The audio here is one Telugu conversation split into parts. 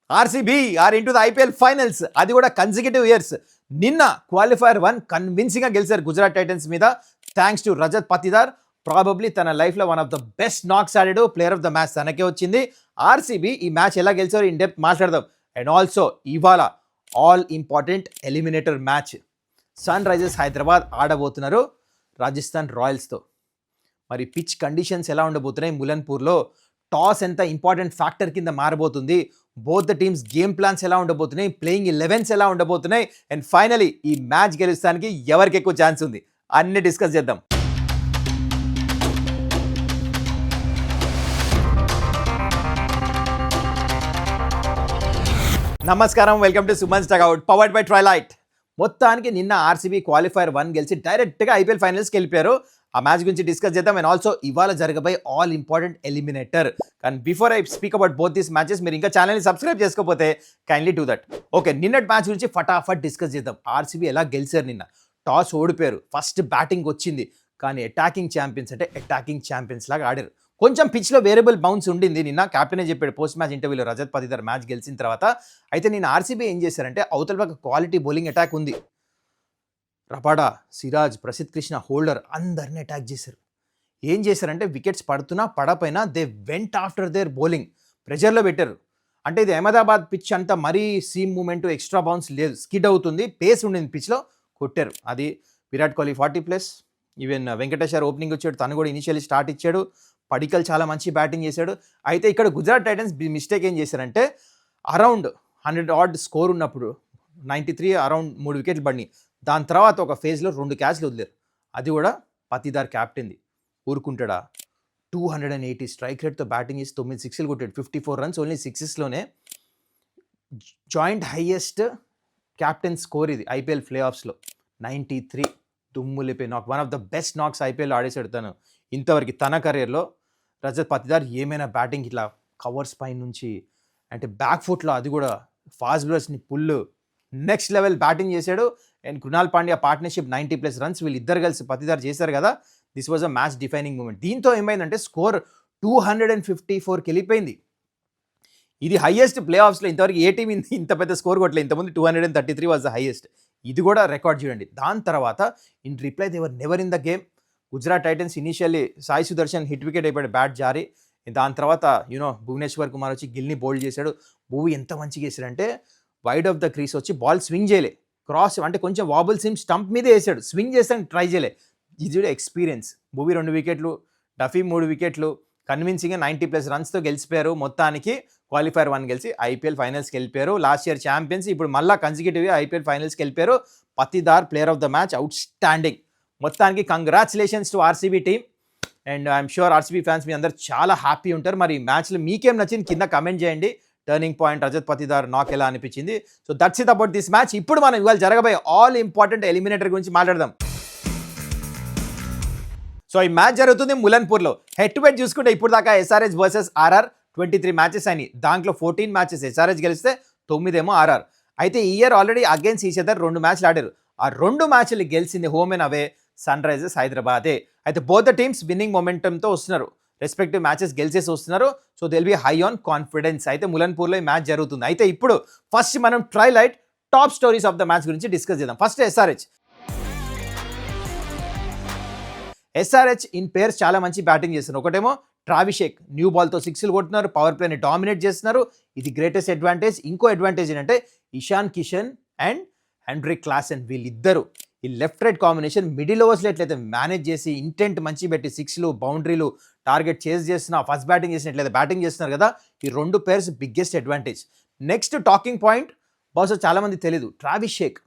RCB are into the IPL finals, అది కూడా కన్సిక్యూటివ్ ఇయర్స్. నిన్న క్వాలిఫైర్ 1 కన్విన్సింగ్గా గెలిచారు గుజరాత్ టైటన్స్ మీద, thanks to Rajat Patidar. Probably తన లైఫ్లో one of the best knocks ఆడాడు, ప్లేయర్ ఆఫ్ ద మ్యాచ్ తనకే వచ్చింది. ఆర్సీబీ ఈ మ్యాచ్ ఎలా గెలిచారో ఇన్ డెప్త్ మాట్లాడదాం. అండ్ ఆల్సో ఇవాళ all important eliminator match Sunrisers Hyderabad ఆడబోతున్నారు రాజస్థాన్ రాయల్స్తో. మరి పిచ్ కండిషన్స్ ఎలా ఉండబోతున్నాయి ములన్పూర్లో, టాస్ ఎంత ఇంపార్టెంట్ ఫ్యాక్టర్ కింద మారబోతుంది, both the teams game plans ఎలా ఉండబోతున్నాయి, ప్లేయింగ్ 11s ఎలా ఉండబోతున్నాయి, అండ్ ఫైనలీ ఈ మ్యాచ్ గెలుస్తానికి ఎవరికి ఎక్కువ ఛాన్స్ ఉంది అన్ని డిస్కస్ చేద్దాం. నమస్కారం, welcome to Suman's dugout powered by Trilight. మొత్తానికి నిన్న ఆర్సీబీ క్వాలిఫైర్ 1 గెలిచి డైరెక్ట్గా ఐపీఎల్ ఫైనల్స్కి వెళ్ళిపోయారు. ఆ మ్యాచ్ గురించి డిస్కస్ చేద్దాం. అండ్ ఆల్సో ఇవాళ జరగబోయే ఆల్ ఇంపార్టెంట్ ఎలిమినేటర్. కానీ before I speak about both these matches, మీరు ఇంకా ఛానల్ని సబ్స్క్రైబ్ చేసుకోకపోతే కైండ్లీ డూ దట్. ఓకే, నిన్నటి మ్యాచ్ గురించి ఫటాఫట్ డిస్కస్ చేద్దాం. ఆర్సీబీ ఎలా గెలిచారు నిన్న. టాస్ ఓడిపోయారు, ఫస్ట్ బ్యాటింగ్ వచ్చింది, కానీ అటాకింగ్ ఛాంపియన్స్ అంటే అటాకింగ్ ఛాంపియన్స్ లాగా ఆడారు. కొంచెం పిచ్లో వేరియబుల్ బౌన్స్ ఉండింది నిన్న, క్యాప్టెనే చెప్పాడు పోస్ట్ మ్యాచ్ ఇంటర్వ్యూలో రజత్ పతిదార్ మ్యాచ్ గెలిచిన తర్వాత. అయితే నిన్న ఆర్సీబీ ఏం చేశారంటే అవతల పక్క క్వాలిటీ బౌలింగ్ అటాక్ ఉంది. రబాడా, సిరాజ్, ప్రసిద్ధ్ కృష్ణ, హోల్డర్ అందరినీ అటాక్ చేశారు. ఏం చేశారంటే వికెట్స్ పడుతున్నా పడపోయినా they went after their bowling, ప్రెజర్లో పెట్టారు. అంటే ఇది అహ్మదాబాద్ పిచ్ అంతా మరీ సీమ్ మూమెంట్ ఎక్స్ట్రా బౌన్స్ లేదు, స్కిడ్ అవుతుంది, పేస్ ఉండింది పిచ్లో, కొట్టారు. అది విరాట్ కోహ్లీ 40+, ఈవెన్ వెంకటేశ్వర్ ఓపెనింగ్ వచ్చాడు, తను కూడా ఇనిషియల్లీ స్టార్ట్ ఇచ్చాడు. పడికల్ చాలా మంచి బ్యాటింగ్ చేశాడు. అయితే ఇక్కడ గుజరాత్ టైటన్స్ మిస్టేక్ ఏం చేశారంటే అరౌండ్ 100 ఆడ్ స్కోర్ ఉన్నప్పుడు 93 అరౌండ్ 3 వికెట్లు పడినాయి. దాని తర్వాత ఒక ఫేజ్లో 2 క్యాచ్లు వదిలేరు, అది కూడా పతిదార్ క్యాప్టెన్ది. ఊరుకుంటాడా? 280 స్ట్రైక్ రేట్తో బ్యాటింగ్ చేసి 9 సిక్స్లు కొట్టాడు, 54 రన్స్ ఓన్లీ 6లోనే. జాయింట్ హైయెస్ట్ క్యాప్టెన్ స్కోర్ ఇది ఐపీఎల్ ప్లే ఆఫ్స్లో. 93 దుమ్ములిపోయి knock, one of the best knocks IPL ఆడేసాడు తను ఇంతవరకు తన కెరీర్లో. రజత్ పతిదార్ ఏమైనా బ్యాటింగ్ ఇట్లా కవర్స్ పై నుంచి అంటే బ్యాక్ ఫుట్లో, అది కూడా ఫాస్ట్ బౌలర్స్ని పుల్లు నెక్స్ట్ లెవెల్ బ్యాటింగ్ చేశాడు. And Krunal Pandya partnership 90+ runs వీళ్ళిద్దరు కలిసి పతిదార్ చేశారు కదా. This was a match defining moment. దీంతో ఏమైందంటే స్కోర్ 254కి వెళ్ళిపోయింది. ఇది హైయెస్ట్ ప్లే ఆఫ్స్లో ఇంతవరకు ఏ టీం ఇంత పెద్ద స్కోర్ కొట్టలేదు. ఇంతకుముందు 233 వాజ్ ద హైయెస్ట్. ఇది కూడా రికార్డ్ చూడండి. దాని తర్వాత in reply they were never in the game. Gujarat Titans initially Sai Sudharsan hit wicket అయిపోయాడు బ్యాట్ జారి. దాని తర్వాత భువనేశ్వర్ కుమార్ వచ్చి గిల్ని బౌల్డ్ చేశాడు. భువి ఎంత మంచిగా వేసాడంటే వైడ్ ఆఫ్ ద క్రీస్ వచ్చి బాల్ స్వింగ్ చేయలే, క్రాస్ అంటే కొంచెం వాబుల్ సిమ్ స్టంప్ మీదే వేసాడు, స్వింగ్ చేస్తానికి ట్రై చేయలే. ఇది ఎక్స్పీరియన్స్. భువి 2 వికెట్లు, డఫీ 3 వికెట్లు, కన్విన్సింగ్గా 90+ రన్స్తో గెలిచిపోయారు. మొత్తానికి క్వాలిఫైర్ 1 గెలిచి ఐపీఎల్ ఫైనల్స్కి వెళ్ళిపోయారు. లాస్ట్ ఇయర్ ఛాంపియన్స్, ఇప్పుడు మళ్ళీ కన్సిక్యూటివ్గా ఐపీఎల్ ఫైనల్స్కి వెళ్ళిపోయారు. Patidar player of the match, outstanding. మొత్తానికి congratulations to RCB team. And I'm sure RCB fans మీ అందరు చాలా హ్యాపీ ఉంటారు. మరి ఈ మ్యాచ్లో మీకేం నచ్చింది కింద కమెంట్ చేయండి. టర్నింగ్ పాయింట్ రజత్ పతిదార్ నాక్ ఎలా అనిపించింది. So that's it about this match. ఇప్పుడు మనం ఇవాళ జరగబోయే ఆల్ ఇంపార్టెంట్ ఎలిమినేటర్ గురించి మాట్లాడదాం. సో ఈ మ్యాచ్ జరుగుతుంది ములన్పూర్లో. హెడ్ టు హెడ్ చూసుకుంటే ఇప్పుడు దాకా ఎస్ఆర్హెచ్ వర్సెస్ ఆర్ఆర్ 23 మ్యాచెస్ అయినాయి. దాంట్లో 14 మ్యాచెస్ ఎస్ఆర్హెచ్ గెలిస్తే 9 ఏమో ఆర్ఆర్. అయితే ఈ year already against each other 2 మ్యాచ్లు ఆడారు. ఆ 2 మ్యాచ్లు గెలిచింది home and away Sunrisers హైదరాబాదే. అయితే బోత్ ద టీమ్స్ విన్నింగ్ మొమెంటంతో వస్తున్నారు, రెస్పెక్టివ్ మ్యాచెస్ గెలిచేసి వస్తున్నారు. So they'll be high on confidence. అయితే ములన్పూర్లో ఈ మ్యాచ్ జరుగుతుంది. అయితే ఇప్పుడు ఫస్ట్ మనం Trilight top stories of the match గురించి డిస్కస్ చేద్దాం. ఫస్ట్ ఎస్ఆర్హెచ్ ఇన్ పేర్స్ చాలా మంచి బ్యాటింగ్ చేస్తున్నారు. ఒకటేమో ట్రావిషేక్ న్యూ బాల్తో 6లు కొడుతున్నారు, పవర్ ప్లేని డామినేట్ చేస్తున్నారు, ఇది గ్రేటెస్ట్ అడ్వాంటేజ్. ఇంకో అడ్వాంటేజ్ ఏంటంటే Ishan Kishan and Heinrich Klaasen వీళ్ళిద్దరు ఈ లెఫ్ట్ రైట్ కాంబినేషన్ మిడిల్ ఓవర్స్లో ఎట్లయితే మేనేజ్ చేసి ఇంటెంట్ మంచి పెట్టి 6లు బౌండరీలు టార్గెట్ చేస్తున్నా, ఫస్ట్ బ్యాటింగ్ చేసినట్లయితే బ్యాటింగ్ చేస్తున్నారు కదా, ఈ 2 pairs biggest advantage. Next talking point బహుశా చాలామంది తెలీదు, ట్రావిషేక్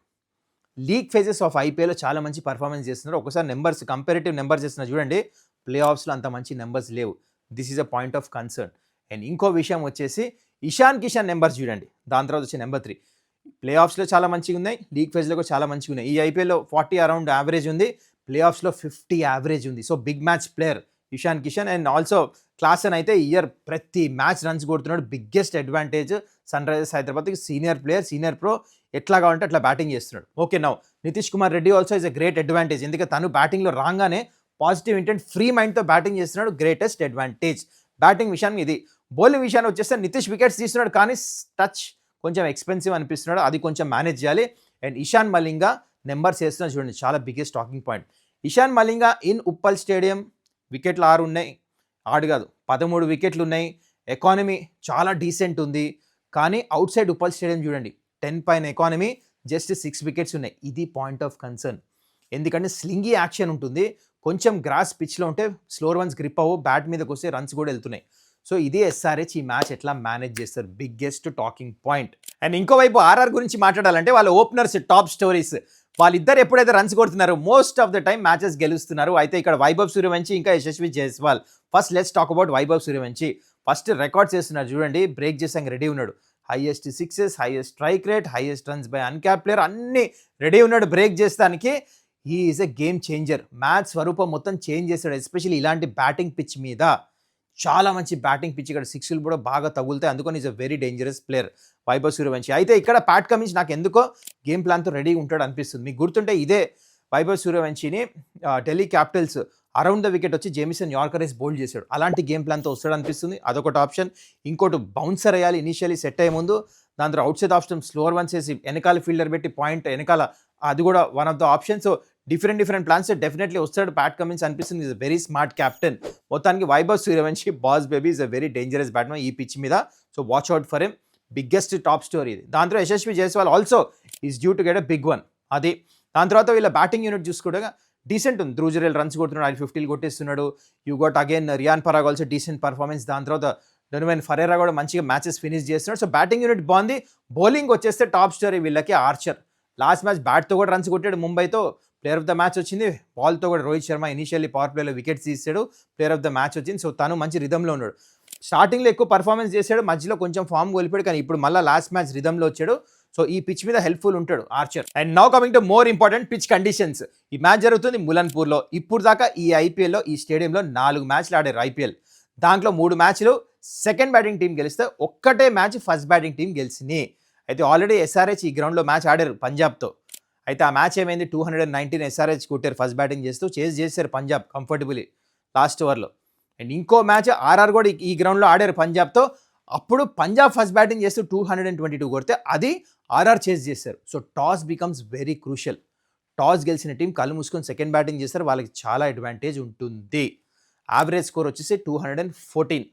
లీగ్ ఫేజెస్ ఆఫ్ ఐపీఎల్లో చాలా మంచి పర్ఫార్మెన్స్ చేస్తున్నారు. ఒకసారి నెంబర్స్ కంపారిటివ్ నెంబర్స్ చేస్తున్నారు చూడండి, ప్లే ఆఫ్స్లో అంత మంచి నెంబర్స్ లేవు. This is a point of concern. And ఇంకో విషయం వచ్చేసి ఇషాన్ కిషన్ నెంబర్స్ చూడండి, దాని తర్వాత వచ్చే నెంబర్ 3 ప్లే ఆఫ్స్లో చాలా మంచిగా ఉన్నాయి, లీగ్ ఫేజ్లో కూడా చాలా మంచిగా ఉన్నాయి. ఈ ఐపీఎల్లో 40 అరౌండ్ యావరేజ్ ఉంది, ప్లే ఆఫ్స్లో 50 యావరేజ్ ఉంది. So big match player Ishan Kishan. And also Klaasen అయితే ఇయర్ ప్రతి మ్యాచ్ రన్స్ కొడుతున్నాడు, బిగ్గెస్ట్ అడ్వాంటేజ్ సన్ రైజర్స్ హైదరాబాద్కి. సీనియర్ ప్లేయర్, సీనియర్ ప్రో, ఎట్లా కావాలంటే అట్లా బ్యాటింగ్ చేస్తున్నాడు. Okay, now Nitish Kumar Reddy also is a great advantage, ఎందుకంటే తను బ్యాటింగ్లో రాగానే పాజిటివ్ ఇంటెంట్ ఫ్రీ మైండ్తో బ్యాటింగ్ చేస్తున్నాడు, గ్రేటెస్ట్ అడ్వాంటేజ్. బ్యాటింగ్ విషయాన్ని ఇది బౌలింగ్ విషయాన్ని వచ్చేస్తే నితీష్ వికెట్స్ తీస్తున్నాడు, కానీ టచ్ కొంచెం ఎక్స్పెన్సివ్ అనిపిస్తున్నాడు, అది కొంచెం మేనేజ్ చేయాలి. అండ్ ఇషాన్ మలింగా నెంబర్స్ వేస్తున్నాడు చూడండి, చాలా biggest talking point. Ishan Malinga in Uppal stadium వికెట్లు 6 ఉన్నాయి, 6 కాదు 13 వికెట్లు ఉన్నాయి, ఎకానమీ చాలా డీసెంట్ ఉంది. కానీ అవుట్ సైడ్ ఉప్పల్ స్టేడియం చూడండి 10 పైన ఎకానమీ, జస్ట్ 6 వికెట్స్ ఉన్నాయి. ఇది పాయింట్ ఆఫ్ కన్సర్న్, ఎందుకంటే స్లింగీ యాక్షన్ ఉంటుంది. కొంచెం గ్రాస్ పిచ్లో ఉంటే స్లోర్ వన్స్ గ్రిప్ అవ్వు, బ్యాట్ మీదకి వస్తే రన్స్ కూడా వెళ్తున్నాయి. సో ఇది ఎస్ఆర్హెచ్ ఈ మ్యాచ్ ఎట్లా మేనేజ్ చేస్తారు, బిగ్గెస్ట్ టాకింగ్ పాయింట్. అండ్ ఇంకోవైపు ఆర్ఆర్ గురించి మాట్లాడాలంటే వాళ్ళ ఓపెనర్స్ టాప్ స్టోరీస్. వాళ్ళిద్దరు ఎప్పుడైతే రన్స్ కొడుతున్నారో most of the time matches గెలుస్తున్నారు. అయితే ఇక్కడ వైభవ్ సూర్యవంశీ ఇంకా Yashasvi Jaiswal. First let's talk about Vaibhav Suryavanshi. First records చేస్తున్నారు చూడండి, బ్రేక్ చేసాక రెడీ ఉన్నాడు. Highest sixes, highest strike rate, highest runs by uncap player, అన్ని రెడీ ఉన్నాడు బ్రేక్ చేస్తానికి. He is a game changer. Match స్వరూపం మొత్తం చేంజ్ చేస్తాడు, ఎస్పెషల్లీ ఇలాంటి బ్యాటింగ్ పిచ్ మీద. చాలా మంచి బ్యాటింగ్ పిచ్, ఇక్కడ సిక్స్లు కూడా బాగా తగులుతాయి, అందుకని is a very dangerous player Vaibhav Suryavanshi. అయితే ఇక్కడ ప్యాట్ కమిన్స్ నాకు ఎందుకో గేమ్ ప్లాన్తో రెడీగా ఉంటాడు అనిపిస్తుంది. మీకు గుర్తుంటే ఇదే వైభవ్ సూర్యవంశీని Delhi capitals around the wicket వచ్చి జేమిసన్ యార్కరేస్ బౌల్డ్ చేశాడు, అలాంటి గేమ్ ప్లాన్తో వస్తాడు అనిపిస్తుంది. అదొకటి ఆప్షన్. ఇంకోటి బౌన్సర్ అయ్యాలి ఇనీషియలీ సెట్ అయ్యే ముందు, దాని తర్వాత outside option slower ones వేసి వెనకాల ఫీల్డర్ పెట్టి పాయింట్ వెనకాల, అది కూడా one of the option. So different plans definitely వస్తాడు ప్యాట్ కమిన్స్ అనిపిస్తుంది. Is a very smart captain. మొత్తానికి Vaibhav Suryavanshi boss baby is a very dangerous batsmen ఈ పిచ్ మీద. So watch out for him, biggest top story ఇది. దాంతో Yashasvi Jaiswal also is due to get a big one. అది దాని తర్వాత వీళ్ళ బ్యాటింగ్ యూనిట్ చూసుకోవడం డీసెంట్ ఉంది. ధ్రువ్ జురేల్ రన్స్ కొడుతున్నాడు, ఆయన 50 కొట్టేస్తున్నాడు. You got again Riyan Parag also decent performance. దాని తర్వాత డొనోవెన్ ఫరెరా కూడా మంచిగా మ్యాచెస్ ఫినిష్ చేస్తున్నాడు. సో బ్యాటింగ్ యూనిట్ బాగుంది. బౌలింగ్ వచ్చేస్తే టాప్ స్టోరీ వీళ్ళకి ఆర్చర్. లాస్ట్ మ్యాచ్ బ్యాట్తో కూడా రన్స్ కొట్టాడు ముంబైతో, ప్లేయర్ ఆఫ్ ద మ్యాచ్ వచ్చింది. బాల్తో కూడా రోహిత్ శర్మ ఇనిషియల్లీ పవర్ ప్లేలో వికెట్స్ తీసాడు, ప్లేయర్ ఆఫ్ ద మ్యాచ్ వచ్చింది. సో తను మంచి రిధంలో ఉన్నాడు. స్టార్టింగ్లో ఎక్కువ పర్ఫార్మెన్స్ చేశాడు, మధ్యలో కొంచెం ఫామ్ కోల్పోయాడు, కానీ ఇప్పుడు మళ్ళీ లాస్ట్ మ్యాచ్ రిధంలో వచ్చాడు. సో ఈ పిచ్ మీద హెల్ప్ఫుల్ ఉంటాడు Archer. And now coming to more important pitch conditions. ఈ మ్యాచ్ జరుగుతుంది ములన్పూర్లో. ఇప్పుడు దాకా ఈ ఐపీఎల్లో ఈ స్టేడియంలో 4 మ్యాచ్లు ఆడారు ఐపీఎల్. దాంట్లో 3 మ్యాచ్లు సెకండ్ బ్యాటింగ్ టీం గెలిస్తే, ఒక్కటే మ్యాచ్ ఫస్ట్ బ్యాటింగ్ టీం గెలిచింది. అయితే ఆల్రెడీ ఎస్ఆర్హెచ్ ఈ గ్రౌండ్లో మ్యాచ్ ఆడారు పంజాబ్తో. అయితే ఆ మ్యాచ్ ఏమైంది, 219 ఎస్ఆర్హెచ్ కొట్టారు ఫస్ట్ బ్యాటింగ్ చేస్తూ, చేశారు పంజాబ్ కంఫర్టబుల్లీ లాస్ట్ ఓవర్లో. అండ్ ఇంకో మ్యాచ్ ఆర్ఆర్ కూడా ఈ గ్రౌండ్లో ఆడారు పంజాబ్తో. అప్పుడు పంజాబ్ ఫస్ట్ బ్యాటింగ్ చేస్తూ 222 కొడితే అది ఆర్ఆర్ చేజ్ చేశారు. So toss becomes very crucial. Toss గెలిచిన టీం కళ్ళు మూసుకొని సెకండ్ బ్యాటింగ్ చేస్తారు, వాళ్ళకి చాలా అడ్వాంటేజ్ ఉంటుంది. యావరేజ్ స్కోర్ వచ్చేసి 214.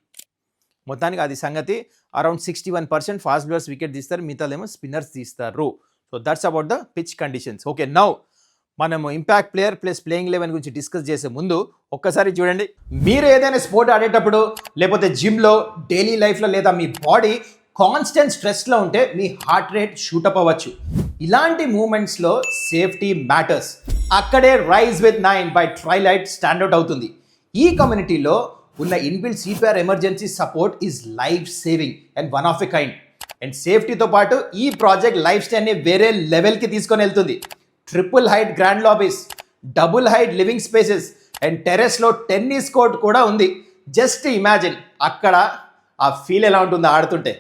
మొత్తానికి అది సంగతి. అరౌండ్ 61% ఫాస్ట్ బౌలర్స్ వికెట్ తీస్తారు, మిగతాదేమో స్పిన్నర్స్ తీస్తారు. So that's about the pitch conditions. Okay, now మనము ఇంపాక్ట్ ప్లేయర్ ప్లస్ ప్లేయింగ్ 11 గురించి డిస్కస్ చేసే ముందు ఒక్కసారి చూడండి. మీరు ఏదైనా స్పోర్ట్ ఆడేటప్పుడు, లేకపోతే జిమ్లో, డైలీ లైఫ్లో, లేదా మీ బాడీ కాన్స్టెంట్ స్ట్రెస్లో ఉంటే మీ హార్ట్ రేట్ షూటప్ అవ్వచ్చు. ఇలాంటి మూమెంట్స్లో సేఫ్టీ మ్యాటర్స్. అక్కడే rise with 9 by Trilight standout అవుతుంది. ఈ కమ్యూనిటీలో ఉన్న inbuilt CPR emergency support is life saving and one of a kind. And సేఫ్టీతో పాటు ఈ ప్రాజెక్ట్ లైఫ్ స్టైల్ని వేరే లెవెల్కి తీసుకొని వెళ్తుంది. Triple height grand lobbies, double height living spaces and టెరెస్లో టెన్నిస్ కోర్ట్ కూడా ఉంది. జస్ట్ ఇమాజిన్ అక్కడ ఆ ఫీల్ ఎలా ఉంటుందో ఆడుతుంటే.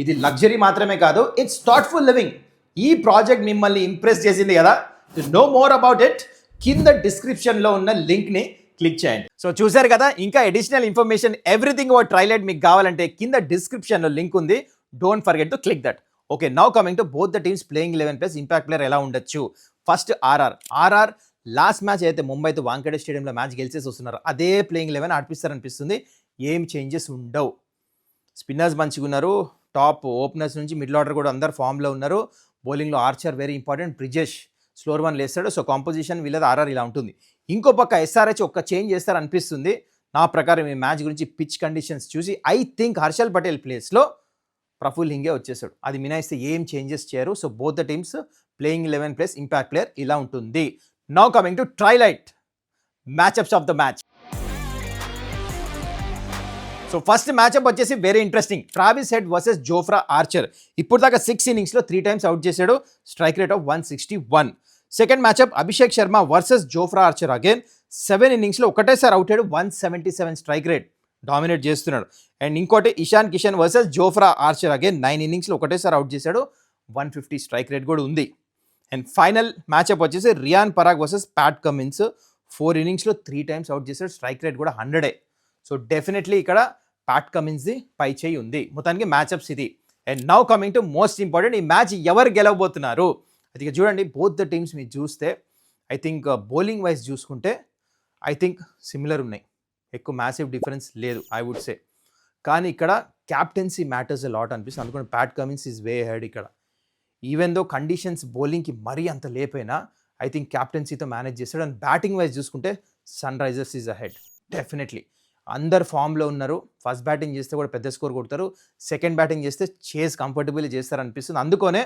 ఇది లగ్జరీ మాత్రమే కాదు, ఇట్స్ థాట్ఫుల్ లివింగ్. ఈ ప్రాజెక్ట్ మిమ్మల్ని ఇంప్రెస్ చేసింది కదా. To know more about it, కింద డిస్క్రిప్షన్లో ఉన్న లింక్ని క్లిక్ చేయండి. సో చూసారు కదా, ఇంకా అడిషనల్ ఇన్ఫర్మేషన్ ఎవ్రీథింగ్ అబౌట్ ట్రైలైట్ మీకు కావాలంటే కింద డిస్క్రిప్షన్లో లింక్ ఉంది. Don't forget to click that. Okay, now coming to both the teams playing 11 plus impact player ఎలా ఉండొచ్చు. ఫస్ట్ ఆర్ఆర్ లాస్ట్ మ్యాచ్ అయితే ముంబైతో వాంకడే స్టేడియంలో మ్యాచ్ గెలిచేసి వస్తున్నారు. అదే ప్లేయింగ్ 11 ఆడిపిస్తారనిపిస్తుంది. ఏం చేంజెస్ ఉండవు. స్పిన్నర్స్ మంచిగా ఉన్నారు, టాప్ ఓపెనర్స్ నుంచి మిడిల్ ఆర్డర్ కూడా అందరు ఫామ్లో ఉన్నారు. బౌలింగ్లో Archer very important, Brijesh slower one లేస్తాడు. సో కాంపోజిషన్ వీళ్ళది ఆర్ఆర్ ఇలా ఉంటుంది. ఇంకో పక్క ఎస్ఆర్హెచ్ ఒక్క చేంజ్ చేస్తారనిపిస్తుంది నా ప్రకారం. ఈ మ్యాచ్ గురించి పిచ్ కండిషన్స్ చూసి ఐ థింక్ హర్షల్ పటేల్ ప్లేస్లో ప్రఫుల్ హింగే వచ్చేసాడు. అది మినాయిస్తే ఏం చేంజెస్ చేయరు. So both the teams playing 11 plus impact player ఇలా ఉంటుంది. Now coming to Trilight matchups of the match. So first matchup వచ్చేసి very interesting. Travis Head versus Jofra Archer. ఇప్పుడు దాకా 6 innings 3 times అవుట్ చేశాడు, strike rate of 161. Second matchup Abhishek Sharma versus Jofra Archer. Again 7 innings ఒకటేసారి అవుట్ అయ్యాడు, 177 స్ట్రైక్ రేట్, డామినేట్ చేస్తున్నాడు. అండ్ ఇంకోటి Ishan Kishan versus Jofra Archer. Again 9 innings ఒకటేసారి అవుట్ చేశాడు, 150 స్ట్రైక్ రేట్ కూడా ఉంది. అండ్ ఫైనల్ మ్యాచ్అప్ వచ్చేసి Riyan Parag versus Pat Cummins. 4 innings 3 times out చేశాడు, స్ట్రైక్ రేట్ కూడా 100. సో డెఫినెట్లీ ఇక్కడ ప్యాట్ కమిన్స్ది పై చేయి ఉంది. మొత్తానికి మ్యాచ్అప్స్ ఇది. And now coming to most important, ఈ మ్యాచ్ ఎవరు గెలవబోతున్నారు? అది ఇక చూడండి, బోత్ ద టీమ్స్ మీరు చూస్తే ఐ థింక్ బౌలింగ్ వైజ్ చూసుకుంటే ఐ థింక్ సిమిలర్ ఉన్నాయి, ఎక్కువ మ్యాసివ్ డిఫరెన్స్ లేదు ఐ వుడ్ సే. కానీ ఇక్కడ క్యాప్టెన్సీ మ్యాటర్స్ ఎ లాట్ అనిపిస్తుంది. అందుకని Pat Cummins is way ahead ఇక్కడ. ఈవెన్ దో కండిషన్స్ బౌలింగ్కి మరీ అంత లేపైనా ఐ థింక్ క్యాప్టెన్సీతో మేనేజ్ చేస్తాడు. అండ్ బ్యాటింగ్ వైజ్ చూసుకుంటే Sunrisers is ahead definitely. అందరు ఫామ్లో ఉన్నారు. ఫస్ట్ బ్యాటింగ్ చేస్తే కూడా పెద్ద స్కోర్ కొడతారు, సెకండ్ బ్యాటింగ్ చేస్తే చేజ్ కంఫర్టబుల్లీ చేస్తారు అనిపిస్తుంది. అందుకనే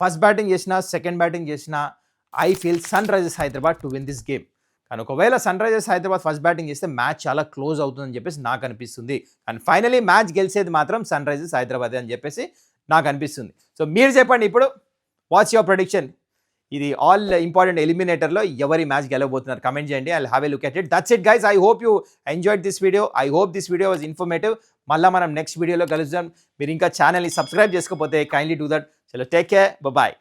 ఫస్ట్ బ్యాటింగ్ చేసినా సెకండ్ బ్యాటింగ్ చేసినా I feel Sunrisers Hyderabad to win this game. కానీ ఒకవేళ Sunrisers Hyderabad first batting చేస్తే మ్యాచ్ చాలా క్లోజ్ అవుతుందని చెప్పేసి నాకు అనిపిస్తుంది. అండ్ ఫైనలీ మ్యాచ్ గెలిచేది మాత్రం సన్ రైజర్స్ హైదరాబాద్ అని చెప్పేసి నాకు అనిపిస్తుంది. సో మీరు చెప్పండి ఇప్పుడు, వాట్స్ యువర్ ప్రెడిక్షన్? ఇది ఆల్ ఇంపార్టెంట్ ఎలిమినేటర్లో ఎవరి మ్యాచ్ గెలవబోతున్నారు కమెంట్ చేయండి. I have a look at it. That's it guys. I hope you enjoyed this video. I hope this video was informative. మళ్ళీ మనం నెక్స్ట్ వీడియోలో కలుద్దాం. మీరు ఇంకా ఛానల్ని సబ్స్క్రైబ్ చేసుకోకపోతే కైండ్లీ డూ దట్. చలో, టేక్ కేర్, బాయ్.